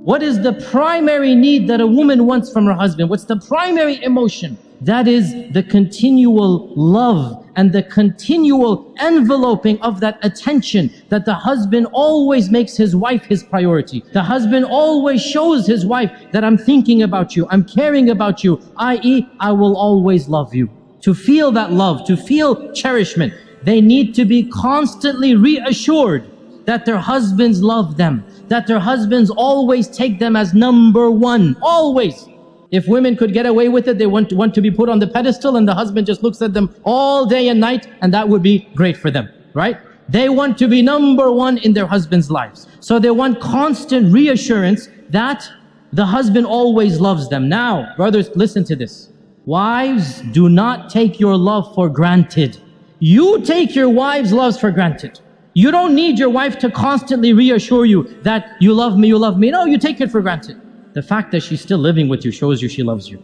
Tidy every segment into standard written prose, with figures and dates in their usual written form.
What is the primary need that a woman wants from her husband? What's the primary emotion? That is the continual love and the continual enveloping of that attention, that the husband always makes his wife his priority. The husband always shows his wife that I'm thinking about you, I'm caring about you, i.e., I will always love you. To feel that love, to feel cherishment, they need to be constantly reassured that their husbands love them, that their husbands always take them as number one, always. If women could get away with it, they want to be put on the pedestal and the husband just looks at them all day and night, and that would be great for them, right? They want to be number one in their husbands' lives. So they want constant reassurance that the husband always loves them. Now, brothers, listen to this. Wives, do not take your love for granted. You take your wife's loves for granted. You don't need your wife to constantly reassure you that you love me, you love me. No, you take it for granted. The fact that she's still living with you shows you she loves you.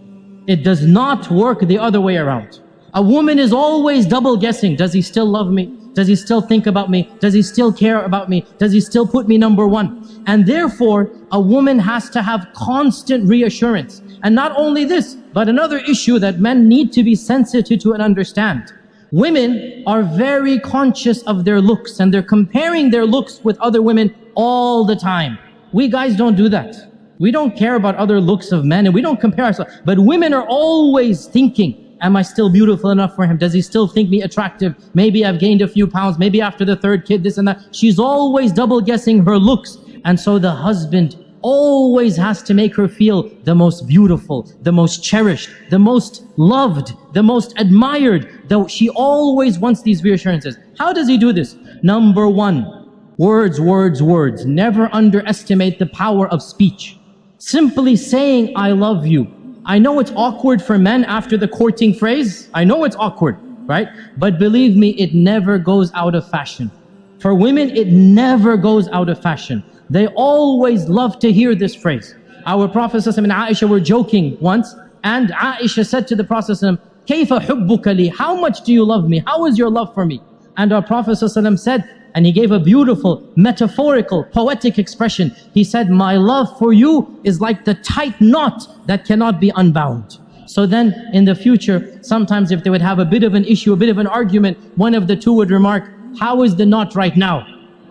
It does not work the other way around. A woman is always double guessing. Does he still love me? Does he still think about me? Does he still care about me? Does he still put me number one? And therefore, a woman has to have constant reassurance. And not only this, but another issue that men need to be sensitive to and understand. Women are very conscious of their looks, and they're comparing their looks with other women all the time. We guys don't do that. We don't care about other looks of men, and we don't compare ourselves. But women are always thinking, am I still beautiful enough for him? Does he still think me attractive? Maybe I've gained a few pounds. Maybe after the third kid, this and that. She's always double guessing her looks. And so the husband always has to make her feel the most beautiful, the most cherished, the most loved, the most admired. Though she always wants these reassurances. How does he do this? Number one, words, words, words. Never underestimate the power of speech. Simply saying, I love you. I know it's awkward for men after the courting phrase. I know it's awkward, right? But believe me, it never goes out of fashion. For women, it never goes out of fashion. They always love to hear this phrase. Our Prophet ﷺ and Aisha were joking once, and Aisha said to the Prophet ﷺ, كَيْفَ حُبُّكَ لِي? How much do you love me? How is your love for me? And our Prophet ﷺ said, and he gave a beautiful, metaphorical, poetic expression. He said, my love for you is like the tight knot that cannot be unbound. So then, in the future, sometimes if they would have a bit of an issue, a bit of an argument, one of the two would remark, how is the knot right now?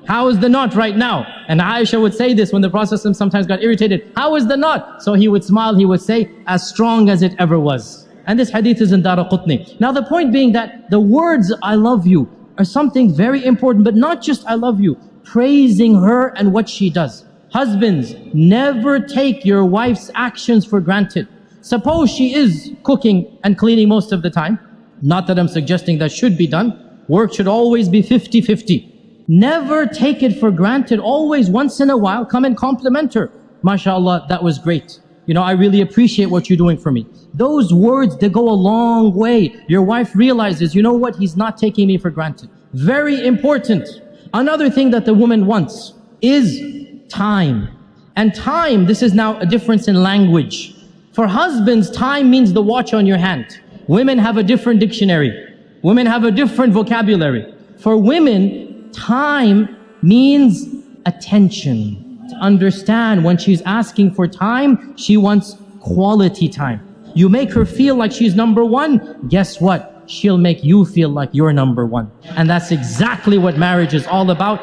How is the knot right now? And Aisha would say this when the Prophet sometimes got irritated. How is the knot? So he would smile, he would say, as strong as it ever was. And this hadith is in Daraqutni. Now the point being that the words, I love you, are something very important, but not just I love you, praising her and what she does. Husbands, never take your wife's actions for granted. Suppose she is cooking and cleaning most of the time. Not that I'm suggesting that should be done. Work should always be 50-50. Never take it for granted. Always, once in a while, come and compliment her. MashaAllah, that was great. You know, I really appreciate what you're doing for me. Those words, they go a long way. Your wife realizes, you know what, he's not taking me for granted. Very important. Another thing that the woman wants is time. And time, this is now a difference in language. For husbands, time means the watch on your hand. Women have a different dictionary. Women have a different vocabulary. For women, time means attention. To understand, when she's asking for time, she wants quality time. You make her feel like she's number one, guess what? She'll make you feel like you're number one. And that's exactly what marriage is all about.